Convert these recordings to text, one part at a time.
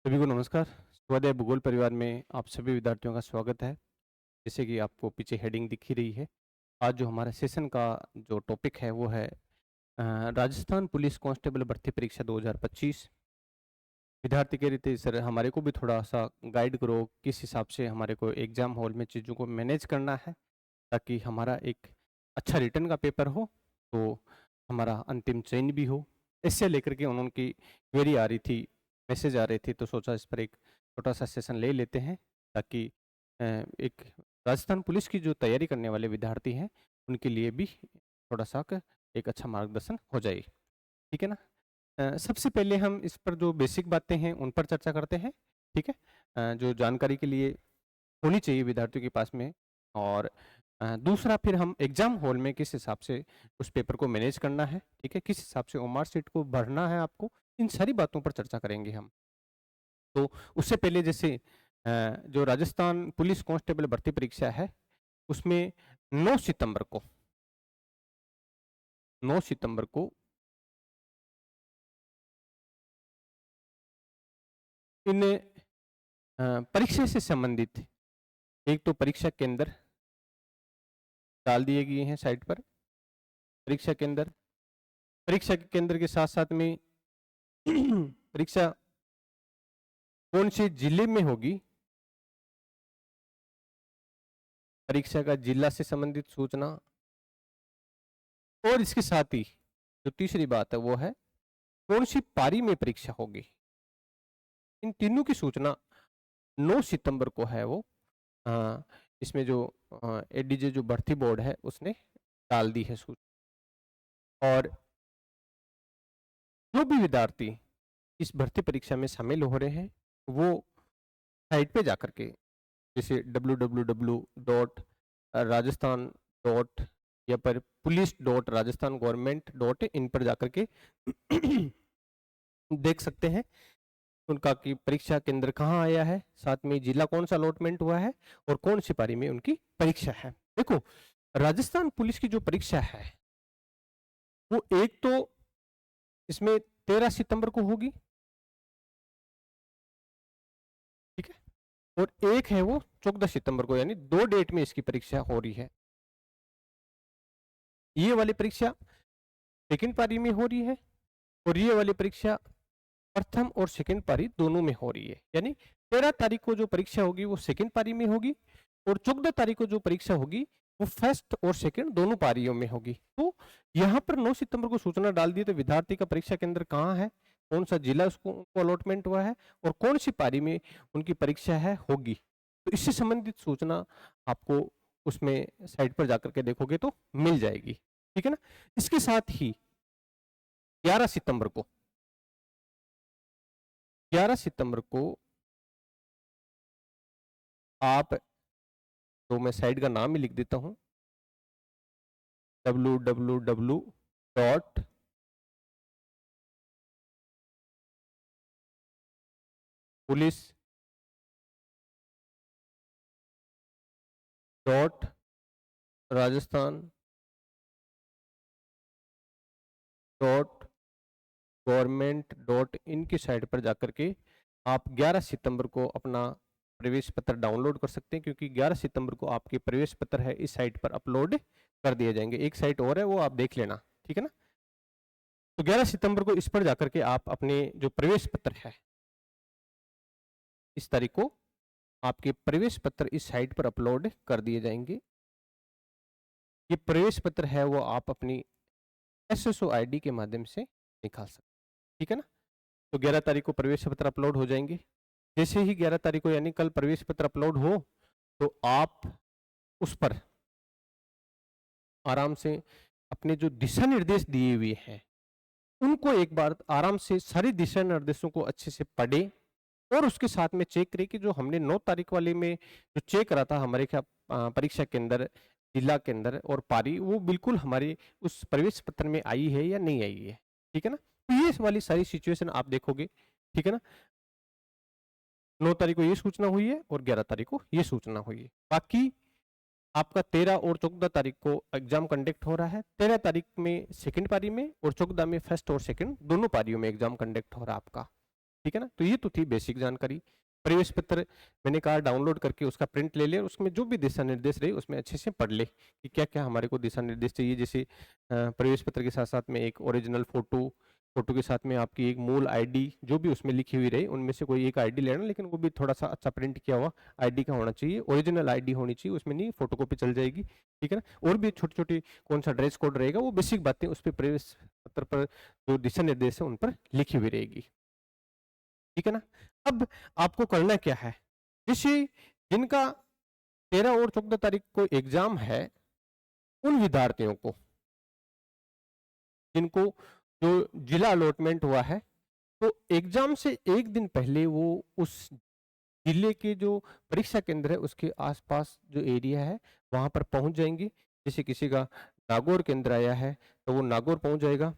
सभी को नमस्कार। स्वाध्याय भूगोल परिवार में आप सभी विद्यार्थियों का स्वागत है। जैसे कि आपको पीछे हेडिंग दिख ही रही है। आज जो हमारा सेशन का जो टॉपिक है वो है राजस्थान पुलिस कांस्टेबल भर्ती परीक्षा 2025। विद्यार्थी कह रहे थे सर हमारे को भी थोड़ा सा गाइड करो, किस हिसाब से हमारे को एग्जाम हॉल में चीज़ों को मैनेज करना है ताकि हमारा एक अच्छा रिटर्न का पेपर हो, तो हमारा अंतिम चयन भी हो। इससे लेकर के उनकी क्वेरी आ रही थी, मैसेज आ रहे थे, तो सोचा इस पर एक छोटा सा सेशन ले लेते हैं ताकि एक राजस्थान पुलिस की जो तैयारी करने वाले विद्यार्थी हैं उनके लिए भी थोड़ा सा एक अच्छा मार्गदर्शन हो जाए। ठीक है ना। सबसे पहले हम इस पर जो बेसिक बातें हैं उन पर चर्चा करते हैं। ठीक है। जो जानकारी के लिए होनी चाहिए विद्यार्थियों के पास में। और दूसरा फिर हम एग्जाम हॉल में किस हिसाब से उस पेपर को मैनेज करना है, ठीक है, किस हिसाब से ओमार सीट को भरना है आपको, इन सारी बातों पर चर्चा करेंगे हम। तो उससे पहले जैसे जो राजस्थान पुलिस कांस्टेबल भर्ती परीक्षा है उसमें 9 सितंबर को 9 सितंबर को इन परीक्षा से संबंधित एक तो परीक्षा केंद्र डाल दिए गए हैं साइट पर। परीक्षा के केंद्र के साथ साथ में परीक्षा कौन से जिले में होगी, परीक्षा का जिला से संबंधित सूचना, और इसके साथ ही जो तीसरी बात है वो है कौन सी पारी में परीक्षा होगी। इन तीनों की सूचना 9 सितंबर को है वो इसमें जो एडीजे जो भर्ती बोर्ड है उसने डाल दी है सूचना। और जो भी विद्यार्थी इस भर्ती परीक्षा में शामिल हो रहे हैं वो साइट पे जाकर के जैसे www.rajasthan. या पर police.rajasthan.government.in पर जाकर के देख सकते हैं उनका कि परीक्षा केंद्र कहाँ आया है, साथ में जिला कौन सा अलॉटमेंट हुआ है और कौन सी पारी में उनकी परीक्षा है। देखो, राजस्थान पुलिस की जो परीक्षा है वो एक तो इसमें 13 सितंबर को होगी, ठीक है, और एक है वो 14 सितंबर को, यानी 2 डेट में इसकी परीक्षा हो रही है। ये वाली परीक्षा सेकंड पारी में हो रही है और ये वाली परीक्षा प्रथम और सेकंड पारी दोनों में हो रही है। यानी 13 तारीख को जो परीक्षा होगी वो सेकंड पारी में होगी और 14 तारीख को जो परीक्षा होगी वो फर्स्ट और सेकंड दोनों पारियों में होगी। तो यहाँ पर 9 सितंबर को सूचना डाल दी तो विद्यार्थी का परीक्षा केंद्र कहाँ है, कौन सा जिला उसको अलॉटमेंट हुआ है और कौन सी पारी में उनकी परीक्षा है होगी, तो इससे संबंधित सूचना आपको उसमें साइट पर जाकर के देखोगे तो मिल जाएगी। ठीक है ना। इसके साथ ही 11 सितंबर को 11 सितंबर को आप, तो मैं साइट का नाम ही लिख देता हूं, www. पुलिस .राजस्थान .gov.in की साइट पर जाकर के आप 11 सितंबर को अपना प्रवेश पत्र डाउनलोड कर सकते हैं, क्योंकि 11 सितंबर को आपके प्रवेश पत्र है इस साइट पर अपलोड कर दिए जाएंगे। एक साइट और है वो आप देख लेना, ठीक है ना। तो 11 सितंबर को इस पर जाकर के आप अपने जो प्रवेश पत्र है, इस तारीख को आपके प्रवेश पत्र इस साइट पर अपलोड कर दिए जाएंगे। ये प्रवेश पत्र है वो आप अपनी SSO ID के माध्यम से निकाल सकते हैं, ठीक है ना। तो 11 तारीख को प्रवेश पत्र अपलोड हो जाएंगे। जैसे ही 11 तारीख को यानी कल प्रवेश पत्र अपलोड हो तो आप उस पर आराम से अपने जो दिशा निर्देश दिए हुए हैं उनको एक बार आराम से सारे दिशा निर्देशों को अच्छे से पढ़े और उसके साथ में चेक करें कि जो हमने 9 तारीख वाले में जो चेक करा था हमारे क्या परीक्षा के अंदर, जिला के अंदर और पारी, वो बिल्कुल हमारे उस प्रवेश पत्र में आई है या नहीं आई है, ठीक है ना। तो ये वाली सारी सिचुएशन आप देखोगे, ठीक है ना। 9 तारीख को ये सूचना हुई है और 11 तारीख को ये सूचना हुई है। बाकी आपका 13 और 14 तारीख को एग्जाम कंडक्ट हो रहा है। 13 तारीख में सेकंड पारी में और 14 में फर्स्ट और सेकंड दोनों पारियों में एग्जाम कंडक्ट हो रहा है आपका। ठीक है ना। तो ये तो थी बेसिक जानकारी। प्रवेश पत्र मैंने कहा डाउनलोड करके उसका प्रिंट ले लिया, उसमें जो भी दिशा निर्देश रहे उसमें अच्छे से पढ़ ले कि क्या क्या हमारे को दिशा निर्देश चाहिए। जैसे प्रवेश पत्र के साथ साथ में एक ओरिजिनल फोटो, फोटो के साथ में आपकी एक मूल आईडी जो भी उसमें लिखी हुई रही उनमें से कोई एक आईडी लेना, लेकिन वो भी थोड़ा सा अच्छा प्रिंट किया हुआ आईडी का होना चाहिए, ओरिजिनल आईडी होनी चाहिए उसमें, नहीं फोटोकॉपी चल जाएगी, ठीक है ना। और भी छोटी छोटी कौन सा ड्रेस कोड रहेगा वो बेसिक बातें उस पर प्रवेश पत्र पर जो दिशा निर्देश है उन पर लिखी हुई रहेगी, ठीक है ना। अब आपको करना क्या है, जैसे जिनका 13 और 14 तारीख को एग्जाम है उन विद्यार्थियों को जिनको जो जिला अलॉटमेंट हुआ है, तो एग्जाम से एक दिन पहले वो उस जिले के जो परीक्षा केंद्र है उसके आसपास जो एरिया है वहां पर पहुंच जाएंगे। जैसे किसी का नागौर केंद्र आया है तो वो नागौर पहुंच जाएगा,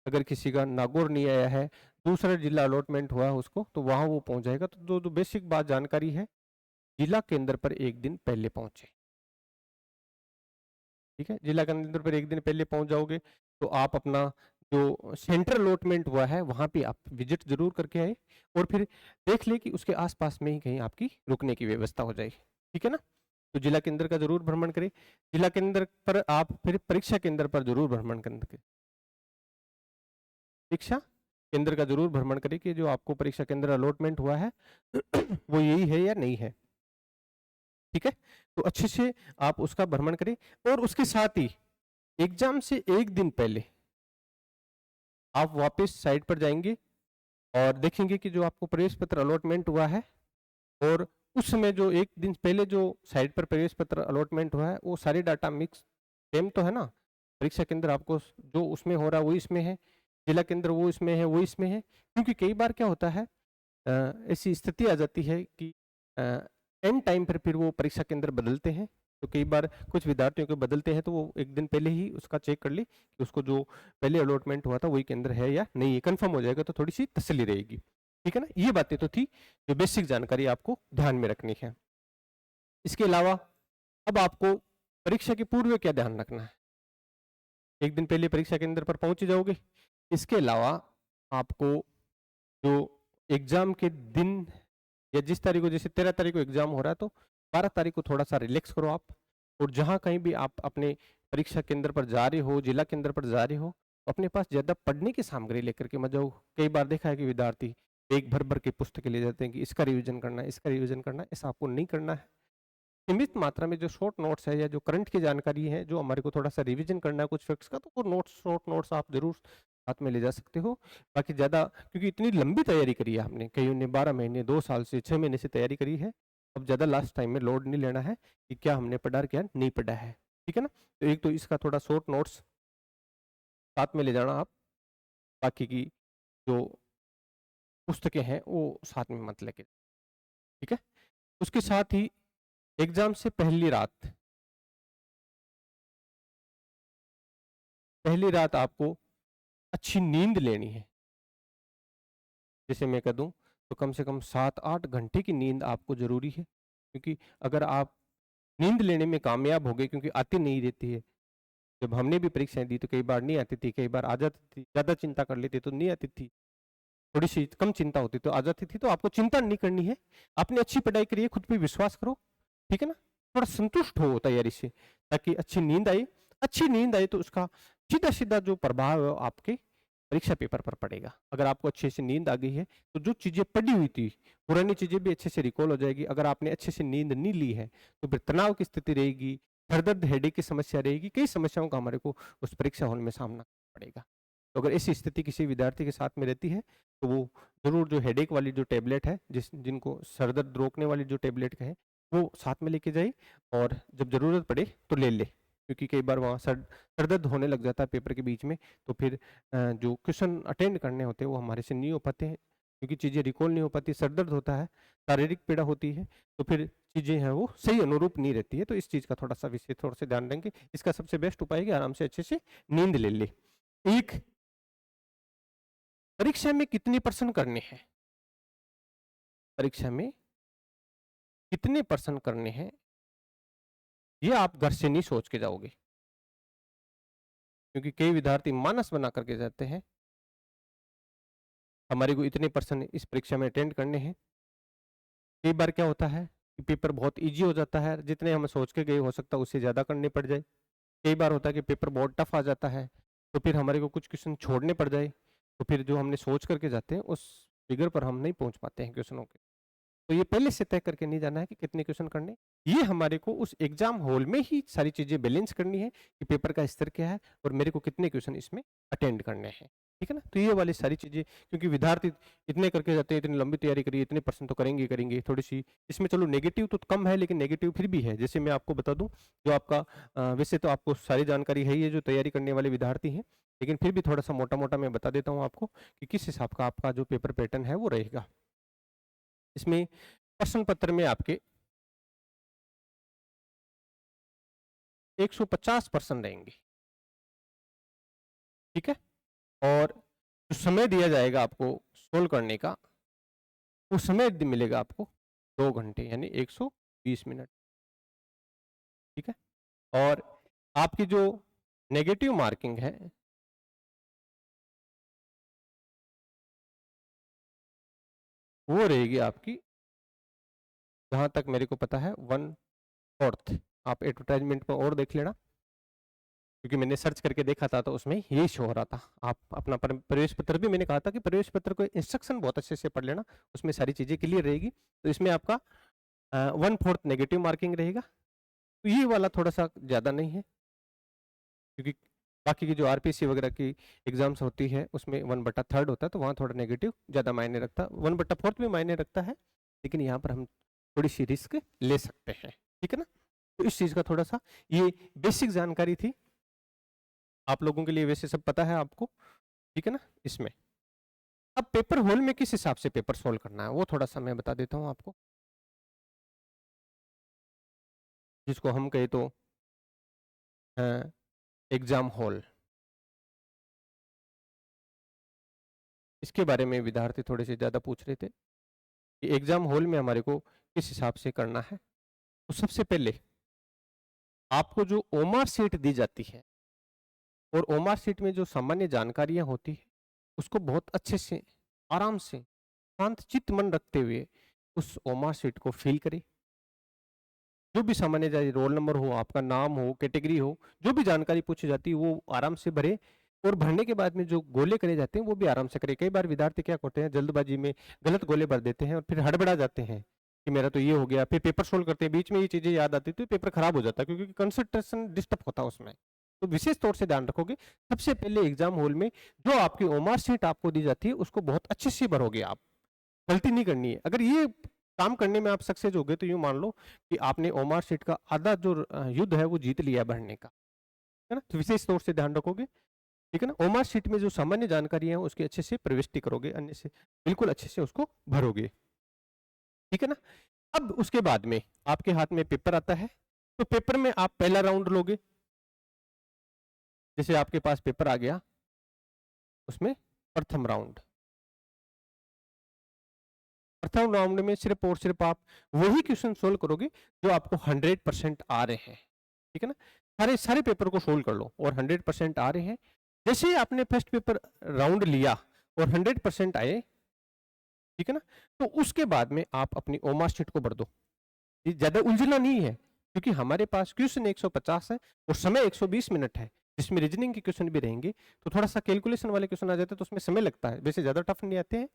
अगर किसी का नागौर नहीं आया है, दूसरा जिला अलॉटमेंट हुआ है उसको, तो वहां वो पहुंच जाएगा। तो जो बेसिक बात जानकारी है, जिला केंद्र पर एक दिन पहले पहुंचे, ठीक है। जिला केंद्र पर एक दिन पहले पहुंच जाओगे तो आप अपना जो सेंट्रल अलॉटमेंट हुआ है वहां पे आप विजिट जरूर करके आए, और फिर देख ले कि उसके आसपास में ही कहीं आपकी रुकने की व्यवस्था हो जाए, ठीक है ना। तो जिला केंद्र का जरूर भ्रमण करें। जिला केंद्र पर आप फिर परीक्षा केंद्र पर जरूर भ्रमण करें, परीक्षा केंद्र का जरूर भ्रमण करें कि जो आपको परीक्षा केंद्र अलॉटमेंट हुआ है वो यही है या नहीं है, ठीक है। तो अच्छे से आप उसका भ्रमण करें, और उसके साथ ही एग्जाम से एक दिन पहले आप वापस साइट पर जाएंगे और देखेंगे कि जो आपको प्रवेश पत्र अलॉटमेंट हुआ है, और उस समय जो एक दिन पहले जो साइट पर प्रवेश पत्र अलॉटमेंट हुआ है वो सारे डाटा मिक्स सेम तो है ना। परीक्षा केंद्र आपको जो उसमें हो रहा है वो इसमें है, जिला केंद्र वो इसमें है वो इसमें है, क्योंकि कई बार क्या होता है ऐसी स्थिति आ जाती है कि एंड टाइम पर फिर वो परीक्षा केंद्र बदलते हैं। तो कई बार कुछ विद्यार्थियों के बदलते हैं तो वो एक दिन पहले ही उसका चेक कर ले कि उसको जो पहले अलॉटमेंट हुआ था वही केंद्र है या नहीं है, कंफर्म हो जाएगा तो थोड़ी सी तसल्ली रहेगी, ठीक है ना। ये बातें तो थी जो बेसिक जानकारी आपको ध्यान में रखनी है। इसके अलावा अब आपको परीक्षा के पूर्व क्या ध्यान रखना है, एक दिन पहले परीक्षा केंद्र पर पहुंच जाओगे। इसके अलावा आपको जो एग्जाम के दिन या जिस तारीख को, जैसे 13 तारीख को एग्जाम हो रहा है तो 12 तारीख को थोड़ा सा रिलैक्स करो आप, और जहां कहीं भी आप अपने परीक्षा केंद्र पर जा रहे हो, जिला केंद्र पर जा रहे हो, अपने पास ज्यादा पढ़ने की सामग्री लेकर के मत जाओ। कई बार देखा है कि विद्यार्थी एक भर भर के पुस्तकें ले जाते हैं कि इसका रिवीजन करना है, इसका रिवीजन करना है, ऐसा आपको नहीं करना है। सीमित मात्रा में जो शॉर्ट नोट्स है या जो करंट की जानकारी है जो हमारे को थोड़ा सा रिवीजन करना है कुछ फैक्ट्स का, तो वो नोट्स, शॉर्ट नोट्स आप जरूर साथ में ले जा सकते हो। बाकी ज़्यादा, क्योंकि इतनी लंबी तैयारी करी है आपने, कईयों ने 12 महीने, 2 साल से, 6 महीने से तैयारी करी है, अब ज़्यादा लास्ट टाइम में लोड नहीं लेना है कि क्या हमने पढ़ा क्या नहीं पढ़ा है, ठीक है ना। तो एक तो इसका थोड़ा शॉर्ट नोट्स साथ में ले जाना आप, बाकी की जो पुस्तकें हैं वो साथ में मत लेके, ठीक है। उसके साथ ही एग्जाम से पहली रात आपको अच्छी नींद लेनी है। जैसे मैं कह दूं तो कम से कम 7-8 घंटे की नींद आपको जरूरी है, क्योंकि अगर आप नींद लेने में कामयाब हो गए, क्योंकि आती नहीं रहती है, जब हमने भी परीक्षाएं दी तो कई बार नहीं आती थी, कई बार आ जाती थी, ज्यादा चिंता कर लेते तो नहीं आती थी, थोड़ी सी कम चिंता होती तो आ जाती थी। तो आपको चिंता नहीं करनी है, आपने अच्छी पढ़ाई करी है, खुद पे विश्वास करो, ठीक है ना। थोड़ा संतुष्ट हो तैयारी से, ताकि अच्छी नींद आए। अच्छी नींद आए तो उसका सीधा सीधा जो प्रभाव है वो आपके परीक्षा पेपर पर पड़ेगा। अगर आपको अच्छे से नींद आ गई है तो जो चीजें पढ़ी हुई थी पुरानी चीजें भी अच्छे से रिकॉल हो जाएगी। अगर आपने अच्छे से नींद नहीं ली है तो फिर तनाव की स्थिति रहेगी, सर दर्द, हेडेक की समस्या रहेगी, कई समस्याओं का हमारे को उस परीक्षा हॉल में सामना करना पड़ेगा। तो अगर ऐसी स्थिति किसी विद्यार्थी के साथ में रहती है तो वो जरूर जो हेडेक वाली जो टेबलेट है, जिनको सर दर्द रोकने वाली जो टेबलेट है वो साथ में लेके जाए, और जब जरूरत पड़े तो ले ले, क्योंकि कई बार वहाँ सर दर्द होने लग जाता है पेपर के बीच में, तो फिर जो क्वेश्चन अटेंड करने होते हैं वो हमारे से नहीं हो पाते हैं, क्योंकि चीज़ें रिकॉल नहीं हो पाती, सर दर्द होता है, शारीरिक पीड़ा होती है, तो फिर चीज़ें हैं वो सही अनुरूप नहीं रहती है। तो इस चीज़ का थोड़ा सा विशेष तौर से ध्यान देंगे। इसका सबसे बेस्ट उपाय है कि आराम से अच्छे से नींद ले ले। एक, परीक्षा में कितनी प्रश्न करने हैं, परीक्षा में कितने प्रश्न करने हैं ये आप घर से नहीं सोच के जाओगे, क्योंकि कई विद्यार्थी मानस बना करके जाते हैं हमारे को इतने पर्सन इस परीक्षा में अटेंड करने हैं। कई बार क्या होता है कि पेपर बहुत ईजी हो जाता है, जितने हम सोच के गए हो सकता है उससे ज़्यादा करने पड़ जाए। कई बार होता है कि पेपर बहुत टफ आ जाता है, तो फिर हमारे को कुछ क्वेश्चन छोड़ने पड़ जाए, तो फिर जो हमने सोच करके जाते हैं उस फिगर पर हम नहीं पहुंच पाते हैं क्वेश्चनों के। तो ये पहले से तय करके नहीं जाना है कि कितने क्वेश्चन करने। ये हमारे को उस एग्जाम हॉल में ही सारी चीजें बैलेंस करनी है कि पेपर का स्तर क्या है और मेरे को कितने क्वेश्चन इसमें अटेंड करने हैं। ठीक है ना, तो ये वाली सारी चीजें, क्योंकि विद्यार्थी इतने करके जाते हैं, इतनी लंबी तैयारी करिए, इतने परसेंट तो करेंगे करेंगे, थोड़ी सी इसमें चलो नेगेटिव तो कम है लेकिन नेगेटिव फिर भी है। जैसे मैं आपको बता दूं, जो आपका वैसे तो आपको सारी जानकारी है, ये जो तैयारी करने वाले विद्यार्थी हैं, लेकिन फिर भी थोड़ा सा मोटा मोटा मैं बता देता हूँ आपको कि किस हिसाब का आपका जो पेपर पैटर्न है वो रहेगा। इसमें प्रश्न पत्र में आपके 150% रहेंगे। ठीक है, और जो समय दिया जाएगा आपको सोल्व करने का, वो समय मिलेगा आपको 2 घंटे यानी 120 मिनट। ठीक है, और आपकी जो नेगेटिव मार्किंग है वो रहेगी आपकी, जहां तक मेरे को पता है 1/4। आप एडवर्टाइजमेंट पर और देख लेना, क्योंकि मैंने सर्च करके देखा था तो उसमें यही शो हो रहा था। आप अपना प्रवेश पत्र भी, मैंने कहा था कि प्रवेश पत्र को इंस्ट्रक्शन बहुत अच्छे से पढ़ लेना, उसमें सारी चीजें क्लियर रहेगी। तो इसमें आपका 1/4 नेगेटिव मार्किंग रहेगा। तो ये वाला थोड़ा सा ज्यादा नहीं है, क्योंकि बाकी की जो आरपीसी वगैरह की एग्जाम्स होती है उसमें 1/3 होता है, तो वहाँ थोड़ा नेगेटिव ज्यादा मायने रखता है, 1/4 भी मायने रखता है, लेकिन यहाँ पर हम थोड़ी सी रिस्क ले सकते हैं। ठीक है ना, तो इस चीज का थोड़ा सा ये बेसिक जानकारी थी आप लोगों के लिए, वैसे सब पता है आपको। ठीक है ना, इसमें अब पेपर हॉल में किस हिसाब से पेपर सोल्व करना है वो थोड़ा सा मैं बता देता हूँ आपको, जिसको हम कहे तो एग्जाम हॉल। इसके बारे में विद्यार्थी थोड़े से ज्यादा पूछ रहे थे कि एग्जाम हॉल में हमारे को किस हिसाब से करना है। तो सबसे पहले आपको जो ओमार सीट दी जाती है, और ओमार सीट में जो सामान्य जानकारियां होती है, उसको बहुत अच्छे से, आराम से, शांत चित्त मन रखते हुए उस ओमार सीट को फिल करें। जो भी सामान्य जाए, रोल नंबर हो, आपका नाम हो, कैटेगरी हो, जो भी जानकारी पूछी जाती है वो आराम से भरे, और भरने के बाद में जो गोले करे जाते हैं वो भी आराम से करें। कई बार विद्यार्थी क्या करते हैं, जल्दबाजी में गलत गोले भर देते हैं और फिर हड़बड़ा जाते हैं कि मेरा तो ये हो गया, फिर पेपर सोल्व करते हैं, बीच में ये चीजें याद आती है तो पेपर खराब हो जाता है, क्योंकि कंसंट्रेशन डिस्टर्ब होता है उसमें। तो विशेष तौर से ध्यान रखोगे, सबसे पहले एग्जाम हॉल में जो आपकी ओमार सीट आपको दी जाती है उसको बहुत अच्छे से भरोगे आप, गलती नहीं करनी है। अगर ये काम करने में आप सक्सेस हो गए तो यूं मान लो कि आपने ओमार सीट का आधा जो युद्ध है वो जीत लिया भरने का। है ना, तो विशेष तौर से ध्यान रखोगे। ठीक है ना, ओमार सीट में जो सामान्य जानकारी है उसकी अच्छे से प्रविष्टि करोगे, अन्य से बिल्कुल अच्छे से उसको भरोगे। ठीक है ना, अब उसके बाद में आपके हाथ में पेपर आता है, तो पेपर में आप पहला राउंड लोगे। जैसे आपके पास पेपर आ गया, उसमें प्रथम राउंड, प्रथम राउंड में सिर्फ और सिर्फ आप वही क्वेश्चन सोल्व करोगे जो आपको 100% आ रहे हैं। ठीक है ना, सारे सारे पेपर को सोल्व कर लो और 100% आ रहे हैं। जैसे ही आपने फर्स्ट पेपर राउंड लिया और 100% आए, ठीक है ना, तो उसके बाद में आप अपनी ओमार शीट को भर दो। ये ज्यादा उलझना नहीं है, क्योंकि हमारे पास क्वेश्चन 150 है और समय 120 मिनट है, जिसमें रीजनिंग के क्वेश्चन भी रहेंगे। तो थोड़ा सा कैलकुलेशन वाले क्वेश्चन आ जाते हैं तो उसमें समय लगता है, वैसे ज्यादा टफ नहीं आते हैं,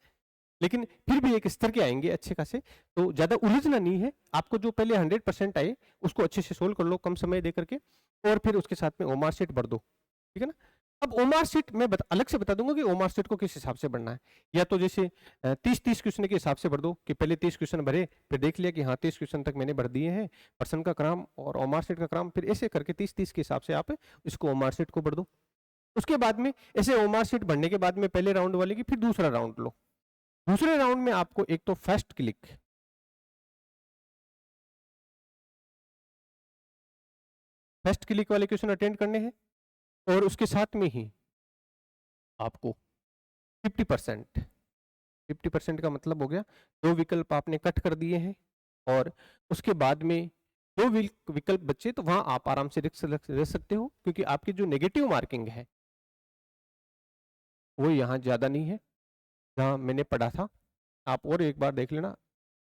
लेकिन फिर भी एक स्तर के आएंगे अच्छे खासे। तो ज्यादा उलझना नहीं है, आपको जो पहले 100% आए उसको अच्छे से सोल्व कर लो कम समय दे करके, और फिर उसके साथ में ओमार शीट भर दो। ठीक है ना, अब ओमार शीट मैं अलग से बता दूंगा कि ओमार शीट को किस हिसाब से भरना है। या तो जैसे 30-30 क्वेश्चन के हिसाब से भर दो कि पहले 30 क्वेश्चन भरे, फिर देख लिया कि हाँ 30 क्वेश्चन तक मैंने भर दिए हैं, पर्सन का क्रम और ओमार शीट का क्रम, फिर ऐसे करके 30-30 के हिसाब से आप इसको ओमार शीट को भर दो। उसके बाद में ऐसे ओमार शीट भरने के बाद में पहले राउंड वाले की फिर दूसरा राउंड लो। दूसरे राउंड में आपको एक तो फर्स्ट क्लिक वाले क्वेश्चन अटेंड करने हैं, और उसके साथ में ही आपको 50%, 50% का मतलब हो गया 2 विकल्प आपने कट कर दिए हैं, और उसके बाद में 2 विकल्प बचे, तो वहां आप आराम से रह सकते हो, क्योंकि आपकी जो नेगेटिव मार्किंग है वो यहाँ ज्यादा नहीं है, जहाँ मैंने पढ़ा था, आप और एक बार देख लेना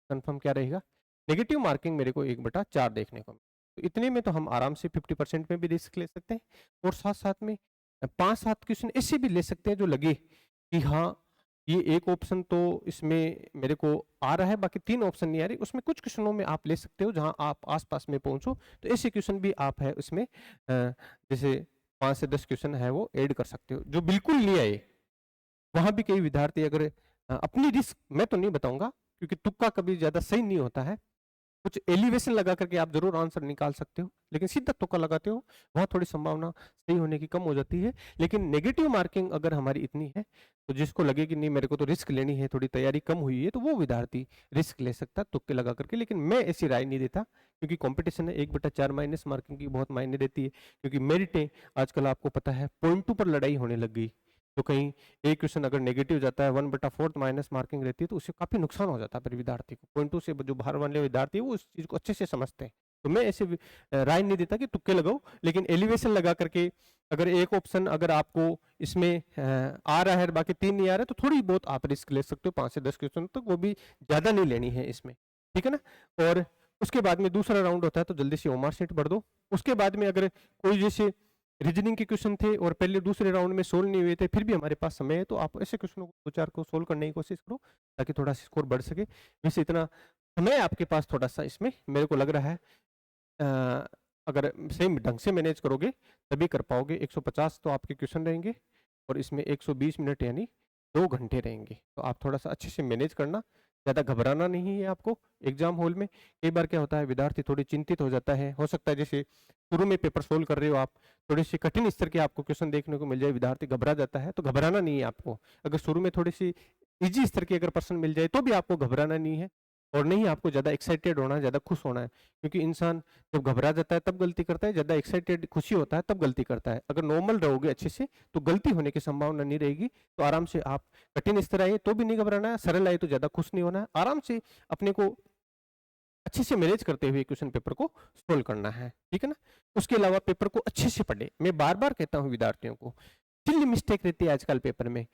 कंफर्म क्या रहेगा। नेगेटिव मार्किंग मेरे को 1/4 देखने को मिला। तो इतने में तो हम आराम से 50% में भी रिस्क ले सकते हैं और साथ-साथ में 5-7 क्वेश्चन ऐसे भी ले सकते हैं जो लगे कि हाँ, ये एक ऑप्शन तो इसमें मेरे को आ रहा है, बाकी 3 ऑप्शन नहीं आ रही। उसमें कुछ क्वेश्चनों में आप ले सकते हो जहाँ आप आस-पास में पहुँचो, तो ऐसे क्वेश्चन भी आप है उसमें जैसे 5 से 10 क्वेश्चन है वो ऐड कर सकते हो। जो बिल्कुल नहीं आए, वहाँ भी कई विद्यार्थी अगर अपनी रिस्क मैं तो नहीं बताऊँगा क्योंकि तुक्का कभी ज़्यादा सही नहीं होता है। कुछ एलिवेशन लगा करके आप ज़रूर आंसर निकाल सकते हो, लेकिन सीधा तुक्का लगाते हो, वहाँ थोड़ी संभावना सही होने की कम हो जाती है। लेकिन नेगेटिव मार्किंग अगर हमारी इतनी है, तो जिसको लगे कि नहीं मेरे को तो रिस्क लेनी है, थोड़ी तैयारी कम हुई है, तो वो विद्यार्थी रिस्क ले सकता है तुक्के लगा करके। लेकिन मैं ऐसी राय नहीं देता क्योंकि कॉम्पिटिशन है, 1/4 माइनस मार्किंग की बहुत मायने देती है क्योंकि मेरिटें आजकल आपको पता है पॉइंटों पर लड़ाई होने लग गई। तो कहीं एक क्वेश्चन अगर नेगेटिव जाता है 1/4 माइनस मार्किंग रहती है तो उससे काफी नुकसान हो जाता है फिर विद्यार्थी को। पॉइंटों से जो बाहर वाले विद्यार्थी है वो उस चीज को अच्छे से समझते हैं। तो मैं ऐसे राय नहीं देता कि तुक्के लगाओ, लेकिन एलिवेशन लगा करके अगर एक ऑप्शन अगर आपको इसमें आ रहा है बाकी 3 नहीं आ रहा है तो थोड़ी बहुत आप रिस्क ले सकते हो 5 से 10 क्वेश्चन तक, वो भी ज्यादा नहीं लेनी है इसमें, ठीक है ना। और उसके बाद में दूसरा राउंड होता है तो जल्दी से ओमार शीट भर दो। उसके बाद में अगर कोई जैसे रीजनिंग के क्वेश्चन थे और पहले दूसरे राउंड में सोल्व नहीं हुए थे फिर भी हमारे पास समय है, तो आप ऐसे क्वेश्चनों को 2-4 को सोल्व करने की कोशिश करो ताकि थोड़ा स्कोर बढ़ सके। वैसे इतना समय आपके पास थोड़ा सा इसमें मेरे को लग रहा है अगर सही ढंग से मैनेज करोगे तभी कर पाओगे। 150 तो आपके क्वेश्चन रहेंगे और इसमें 120 मिनट यानी 2 घंटे रहेंगे, तो आप थोड़ा सा अच्छे से मैनेज करना, ज़्यादा घबराना नहीं है आपको एग्जाम हॉल में। कई बार क्या होता है विद्यार्थी थोड़ी चिंतित हो जाता है, हो सकता है जैसे शुरू में पेपर सोल्व कर रहे हो आप, थोड़ी सी कठिन स्तर के आपको क्वेश्चन देखने को मिल जाए, विद्यार्थी घबरा जाता है, तो घबराना नहीं है आपको। अगर शुरू में थोड़ी सी इजी स्तर की अगर प्रश्न मिल जाए तो भी आपको घबराना नहीं है और नहीं आपको ज़्यादा एक्साइटेड होना है, ज़्यादा खुश होना है, क्योंकि इंसान जब घबरा जाता है तब गलती करता है, ज़्यादा एक्साइटेड खुशी होता है तब गलती करता है। अगर नॉर्मल रहोगे अच्छे से तो गलती होने की संभावना नहीं रहेगी। तो आराम से आप कठिन स्तर आए तो भी नहीं घबराना है, सरल आए तो ज़्यादा खुश नहीं होना है, आराम से अपने को अच्छे से मैनेज करते हुए क्वेश्चन पेपर को सोल्व करना है, ठीक है ना। उसके अलावा पेपर को अच्छे से पढ़े। मैं बार बार कहता हूँ विद्यार्थियों को, सिली मिस्टेक रहती है आजकल पेपर में।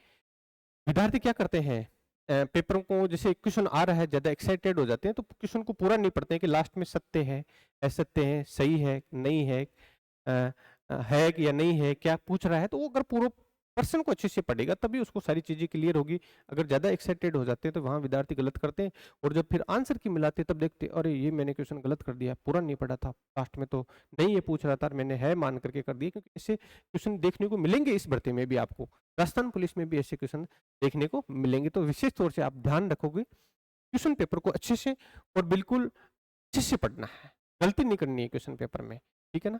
विद्यार्थी क्या करते हैं पेपर को जैसे क्वेश्चन आ रहा है ज्यादा एक्साइटेड हो जाते हैं तो क्वेश्चन को पूरा नहीं पढ़ते हैं कि लास्ट में सत्य है असत्य है सही है नहीं है है या नहीं है क्या पूछ रहा है, तो वो अगर पूरा पर्सन को अच्छे से पढ़ेगा तभी उसको सारी चीजें क्लियर होगी। अगर ज्यादा एक्साइटेड हो जाते हैं तो वहाँ विद्यार्थी गलत करते हैं और जब फिर आंसर की मिलाते हैं तब देखते हैं अरे ये मैंने क्वेश्चन गलत कर दिया, पूरा नहीं पढ़ा था, लास्ट में तो नहीं ये पूछ रहा था और मैंने है मान करके कर दिया। क्योंकि ऐसे क्वेश्चन देखने को मिलेंगे इस भर्ती में भी, आपको राजस्थान पुलिस में भी ऐसे क्वेश्चन देखने को मिलेंगे। तो विशेष तौर से आप ध्यान रखोगे क्वेश्चन पेपर को अच्छे से और बिल्कुल अच्छे से पढ़ना है, गलती नहीं करनी है क्वेश्चन पेपर में, ठीक है ना।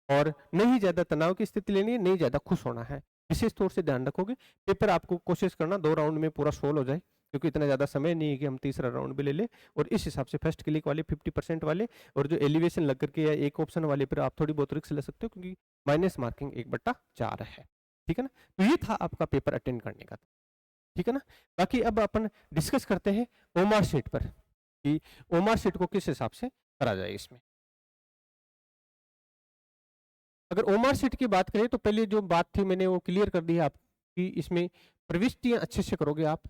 और नहीं ज्यादा तनाव की स्थिति लेनी है, नहीं ज्यादा खुश होना है, विशेष तौर से ध्यान रखोगे। पेपर आपको कोशिश करना 2 राउंड में पूरा सोल्व हो जाए क्योंकि इतना ज्यादा समय नहीं है कि हम तीसरा राउंड भी ले ले। और इस हिसाब से फर्स्ट क्लिक वाले 50% वाले और जो एलिवेशन लग करके या एक ऑप्शन वाले पर आप थोड़ी बहुत रिस्क ले सकते हो क्योंकि माइनस मार्किंग 1/4 है, ठीक है ना। तो ये था आपका पेपर अटेंड करने का, ठीक है ना। बाकी अब अपन डिस्कस करते हैं ओमार शीट पर कि ओमार शीट को किस हिसाब से करा जाए। इसमें अगर ओमार शीट की बात करें तो पहले जो बात थी मैंने वो क्लियर कर दी है आपकी, इसमें प्रविष्टियां अच्छे से करोगे आप,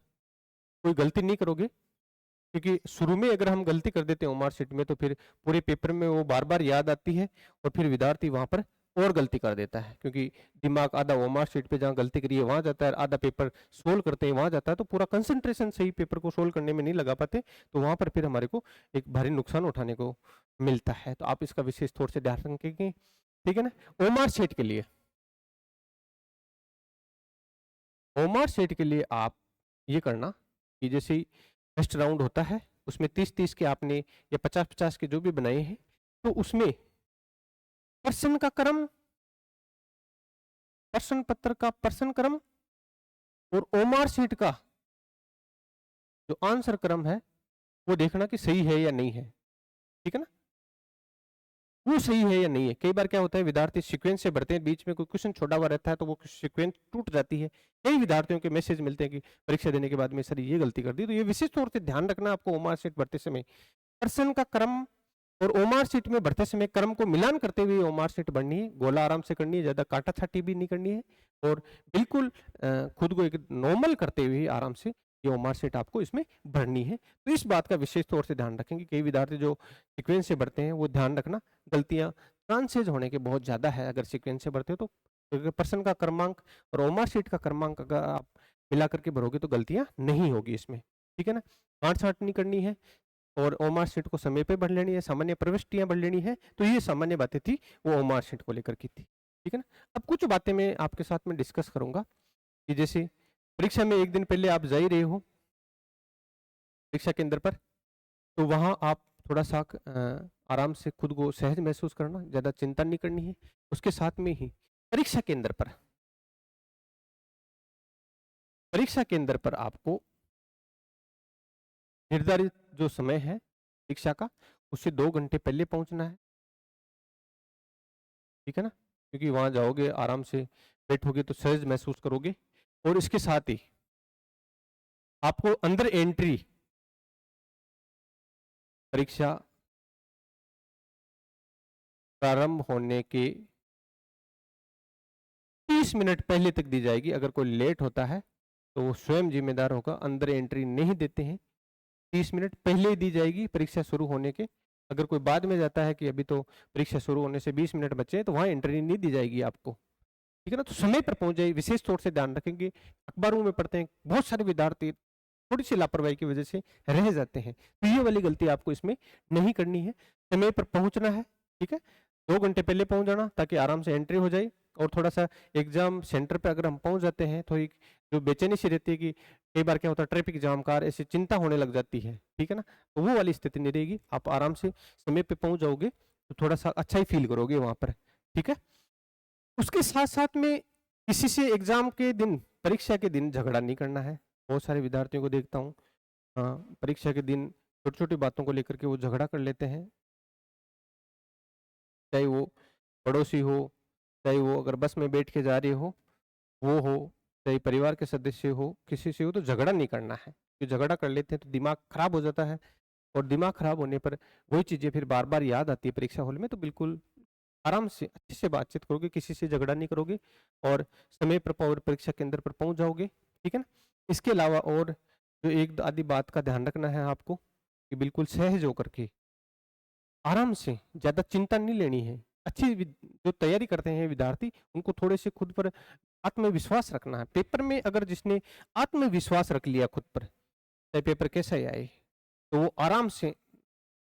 कोई गलती नहीं करोगे क्योंकि शुरू में अगर हम गलती कर देते हैं ओमार शीट में तो फिर पूरे पेपर में वो बार बार याद आती है और फिर विद्यार्थी वहां पर और गलती कर देता है क्योंकि दिमाग आधा ओमार शीट पे जहाँ गलती करी है वहां जाता है, आधा पेपर सोल्व करते हैं वहां जाता है, तो पूरा कंसंट्रेशन सही पेपर को सोल्व करने में नहीं लगा पाते, तो वहां पर फिर हमारे को एक भारी नुकसान उठाने को मिलता है। तो आप इसका विशेष तौर से ध्यान रखेंगे, ठीक है ना। ओमार शीट के लिए ओमार शीट के लिए आप ये करना कि जैसे ही फर्स्ट राउंड होता है उसमें 30-30 के आपने या 50-50 के जो भी बनाए हैं तो उसमें प्रश्न का क्रम, प्रश्न पत्र का प्रश्न क्रम और ओमार शीट का जो आंसर क्रम है वो देखना कि सही है या नहीं है, ठीक है ना, वो सही है या नहीं है। कई बार क्या होता है विद्यार्थी सीक्वेंस से भरते हैं, बीच में कोई क्वेश्चन छोड़ा हुआ रहता है तो वो सीक्वेंस टूट जाती है। कई विद्यार्थियों के मैसेज मिलते हैं कि परीक्षा देने के बाद में सर ये गलती कर दी, तो ये विशेष तौर से ध्यान रखना आपको ओमार शीट भरते समय प्रश्न का क्रम और ओमार शीट में भरते समय क्रम को मिलान करते हुए ओमार शीट भरनी है, गोला आराम से करनी है, ज्यादा काटा छाटी भी नहीं करनी है और बिल्कुल खुद को एक नॉर्मल करते हुए आराम से ये ओमार शीट आपको इसमें भरनी है। तो इस बात का विशेष तौर से ध्यान रखेंगे, कई विद्यार्थी जो सीक्वेंस से भरते हैं वो ध्यान रखना, गलतियाँ चांसेज होने के बहुत ज़्यादा है अगर सीक्वेंस से भरते हो तो। अगर पर्सन का क्रमांक और ओमार शीट का क्रमांक अगर आप मिला करके भरोगे तो गलतियाँ नहीं होगी इसमें, ठीक है ना। गांठ-छाँट नहीं करनी है और ओमार शीट को समय पे भर लेनी है, सामान्य प्रविष्टियाँ भर लेनी है। तो ये सामान्य बातें थी, वो ओमार शीट को लेकर की थी, ठीक है ना। अब कुछ बातें मैं आपके साथ में डिस्कस करूँगा कि जैसे परीक्षा में 1 दिन पहले आप जा ही रहे हो परीक्षा केंद्र पर, तो वहाँ आप थोड़ा-सा आराम से खुद को सहज महसूस करना, ज़्यादा चिंता नहीं करनी है। उसके साथ में ही परीक्षा केंद्र पर आपको निर्धारित जो समय है परीक्षा का, उससे 2 घंटे पहले पहुँचना है, ठीक है ना? क्योंकि वहाँ जाओगे, आराम से बैठोगे तो सहज महसूस करोगे। और इसके साथ ही आपको अंदर एंट्री परीक्षा प्रारंभ होने के 30 मिनट पहले तक दी जाएगी। अगर कोई लेट होता है, तो वो स्वयं ज़िम्मेदार होगा, अंदर एंट्री नहीं देते हैं। 30 मिनट पहले ही दी जाएगी परीक्षा शुरू होने के। अगर कोई बाद में जाता है कि अभी तो परीक्षा शुरू होने से 20 मिनट बचे हैं, तो वहाँ एंट्री नहीं दी जाएगी आपको, ठीक है ना। तो समय पर पहुँच जाइए, विशेष तौर से ध्यान रखेंगे। अखबारों में पढ़ते हैं, बहुत सारे विद्यार्थी थोड़ी-सी लापरवाही की वजह से रह जाते हैं। तो ये वाली गलती आपको इसमें नहीं करनी है, समय पर पहुँचना है, ठीक है। 2 घंटे पहले पहुँच जाना ताकि आराम से एंट्री हो जाए। और थोड़ा-सा एग्ज़ाम सेंटर पे अगर हम पहुँच जाते हैं, तो एक जो बेचैनी सी रहती है कि कई बार क्या होता है ट्रैफिक जाम कार ऐसी चिंता होने लग जाती है, ठीक है ना? तो वो वाली स्थिति नहीं रहेगी, आप आराम से समय पे पहुँच जाओगे, तो थोड़ा-सा अच्छा ही फ़ील करोगे वहाँ पर, ठीक है? उसके साथ-साथ में किसी से एग्ज़ाम के दिन, परीक्षा के दिन झगड़ा नहीं करना है। बहुत सारे विद्यार्थियों को देखता हूँ परीक्षा के दिन छोटी-छोटी बातों को लेकर के वो झगड़ा कर लेते हैं। चाहे वो पड़ोसी हो, चाहे वो अगर बस में बैठ के जा रहे हो, चाहे परिवार के सदस्य हो, किसी से हो तो झगड़ा नहीं करना है। कि झगड़ा कर लेते हैं तो दिमाग खराब हो जाता है और दिमाग खराब होने पर वही चीज़ें फिर बार-बार याद आती है परीक्षा हॉल में। तो बिल्कुल आराम से अच्छे से बातचीत करोगे, किसी से झगड़ा नहीं करोगे और समय पर परीक्षा केंद्र पर पहुँच जाओगे, ठीक है ना? इसके अलावा और जो एक आधी बात का ध्यान रखना है आपको कि बिल्कुल सहज होकर के आराम से, ज़्यादा चिंता नहीं लेनी है। अच्छी जो तैयारी करते हैं विद्यार्थी, उनको थोड़े से खुद पर आत्मविश्वास रखना है। पेपर में अगर जिसने आत्मविश्वास रख लिया खुद पर, चाहे पेपर कैसा ही आए, तो वो आराम से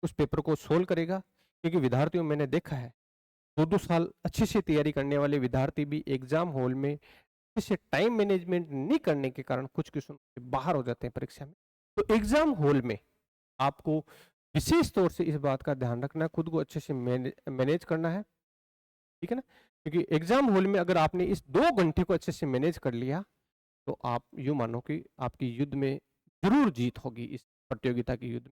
उस पेपर को सोल्व करेगा। क्योंकि विद्यार्थियों मैंने देखा है, 2-2 साल अच्छे से तैयारी करने वाले विद्यार्थी भी एग्ज़ाम हॉल में अच्छे से टाइम मैनेजमेंट नहीं करने के कारण कुछ क्वेश्चन बाहर हो जाते हैं परीक्षा में। तो एग्ज़ाम हॉल में आपको विशेष तौर से इस बात का ध्यान रखना है, खुद को अच्छे से मैनेज करना है, ठीक है ना? क्योंकि एग्ज़ाम हॉल में अगर आपने इस 2 घंटे को अच्छे से मैनेज कर लिया, तो आप यूँ मानो कि आपकी युद्ध में ज़रूर जीत होगी इस प्रतियोगिता के युद्ध में।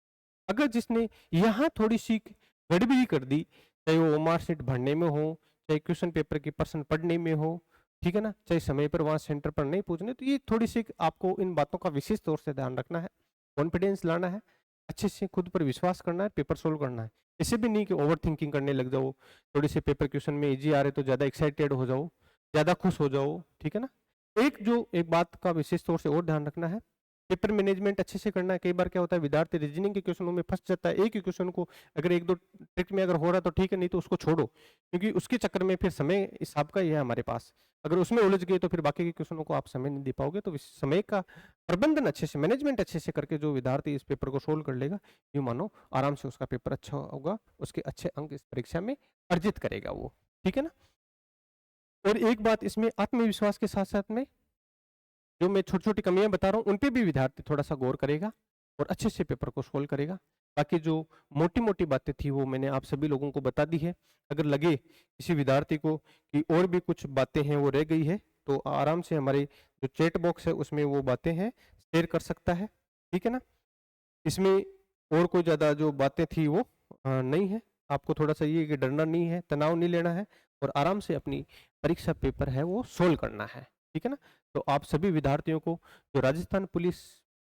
अगर जिसने यहाँ थोड़ी-सी गड़बड़ी कर दी, चाहे वो मार्कशीट भरने में हो, चाहे क्वेश्चन पेपर के प्रश्न पढ़ने में हो, ठीक है ना? चाहे समय पर वहाँ सेंटर पर नहीं पहुँचने, तो ये थोड़ी-सी आपको इन बातों का विशेष तौर से ध्यान रखना है, कॉन्फिडेंस लाना है, अच्छे से खुद पर विश्वास करना है, पेपर सोल्व करना है। ऐसे भी नहीं कि ओवरथिंकिंग करने लग जाओ, थोड़े से पेपर क्वेश्चन में ईज़ी आ रहे तो ज़्यादा एक्साइटेड हो जाओ, ज़्यादा खुश हो जाओ, ठीक है ना? एक बात का विशेष तौर से और ध्यान रखना है, पेपर मैनेजमेंट अच्छे से करना है। कई बार क्या होता है विद्यार्थी रीजनिंग के क्वेश्चनों में फँस जाता है। एक ही क्वेश्चन को अगर 1-2 ट्रिक में अगर हो रहा है तो ठीक है, नहीं तो उसको छोड़ो। क्योंकि उसके चक्कर में फिर समय इस आपका ही है हमारे पास। अगर उसमें उलझ गए तो फिर बाकी के क्वेश्चनों को आप समय नहीं दे पाओगे। तो इस समय का प्रबंधन अच्छे से, मैनेजमेंट अच्छे से करके जो विद्यार्थी इस पेपर को सोल्व कर लेगा, यूँ मानो आराम से उसका पेपर अच्छा होगा, उसके अच्छे अंक इस परीक्षा में अर्जित करेगा वो। ठीक है ना? और एक बात इसमें आत्मविश्वास के साथ-साथ में जो मैं छोटी-छोटी कमियाँ बता रहा हूँ, उन पे भी विद्यार्थी थोड़ा-सा गौर करेगा और अच्छे से पेपर को सोल्व करेगा। बाकी जो मोटी-मोटी बातें थी, वो मैंने आप सभी लोगों को बता दी है। अगर लगे किसी विद्यार्थी को कि और भी कुछ बातें हैं, वो रह गई है, तो आराम से हमारे जो चैट बॉक्स है, उसमें वो बातें हैं, शेयर कर सकता है। ठीक है ना? इसमें और कोई ज़्यादा जो बातें थी, वो नहीं है। आपको थोड़ा-सा ये है कि डरना नहीं है, तनाव नहीं लेना है और आराम से अपनी परीक्षा पेपर है, वो सोल्व करना है। ठीक है ना? तो आप सभी विद्यार्थियों को जो राजस्थान पुलिस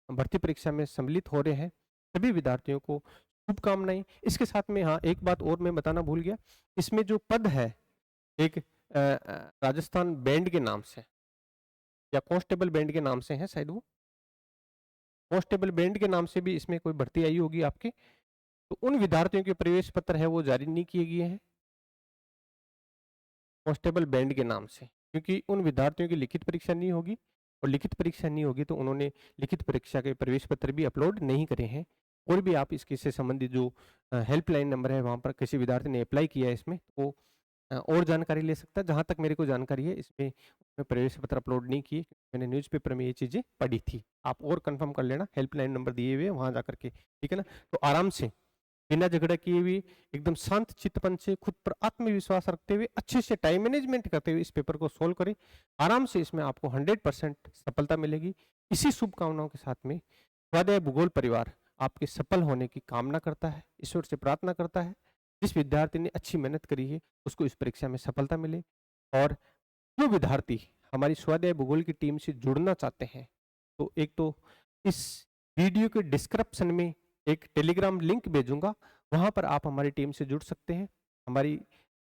भर्ती परीक्षा में सम्मिलित हो रहे हैं, सभी विद्यार्थियों को शुभकामनाएँ। इसके साथ में हाँ, एक बात और मैं बताना भूल गया, इसमें जो पद है, एक राजस्थान बैंड के नाम से या कांस्टेबल बैंड के नाम से है शायद वो। कांस्टेबल बैंड के नाम से भी इसमें कोई भर्ती आई होगी आपकी, तो उन विद्यार्थियों के प्रवेश पत्र है वो जारी नहीं किए गए हैं कांस्टेबल बैंड के नाम से, क्योंकि उन विद्यार्थियों की लिखित परीक्षा नहीं होगी, और लिखित परीक्षा नहीं होगी तो उन्होंने लिखित परीक्षा के प्रवेश पत्र भी अपलोड नहीं करे हैं। और भी आप इसके से संबंधित जो हेल्पलाइन नंबर है वहाँ पर किसी विद्यार्थी ने अप्लाई किया है इसमें, तो वो और जानकारी ले सकता है। जहाँ तक मेरे को जानकारी है इसमें उसने प्रवेश पत्र अपलोड नहीं किए, मैंने न्यूज़पेपर में ये चीज़ें पढ़ी थी। आप और कंफर्म कर लेना, हेल्पलाइन नंबर दिए हुए हैं वहाँ जा करके, ठीक है ना? तो आराम से, बिना झगड़ा किए हुए, एकदम शांत चित्तपन से, खुद पर आत्मविश्वास रखते हुए, अच्छे से टाइम मैनेजमेंट करते हुए इस पेपर को सोल्व करें। आराम से इसमें आपको 100% सफलता मिलेगी। इसी शुभकामनाओं के साथ में स्वाध्याय भूगोल परिवार आपके सफल होने की कामना करता है, ईश्वर से प्रार्थना करता है। जिस विद्यार्थी ने अच्छी मेहनत करी है उसको इस परीक्षा में सफलता मिले, और जो विद्यार्थी हमारी स्वाध्याय भूगोल की टीम से जुड़ना चाहते हैं, तो एक तो इस वीडियो के डिस्क्रिप्शन में एक टेलीग्राम लिंक भेजूंगा, वहां पर आप हमारी टीम से जुड़ सकते हैं। हमारी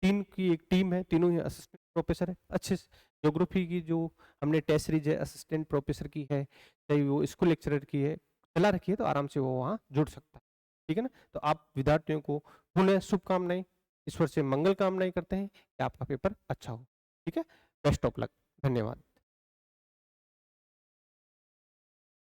तीन की एक टीम है, तीनों ही असिस्टेंट प्रोफेसर है। अच्छे ज्योग्राफी की जो हमने टेस्ट सीरीज है असिस्टेंट प्रोफेसर की है, चाहे वो स्कूल लेक्चरर की है, चला रखी है, तो आराम से वो वहाँ जुड़ सकता है, ठीक है ना? तो आप विद्यार्थियों को पुनः शुभकामनाएं, ईश्वर से मंगल कामनाएं करते हैं कि आपका पेपर अच्छा हो, ठीक है? बेस्ट ऑफ लक, धन्यवाद।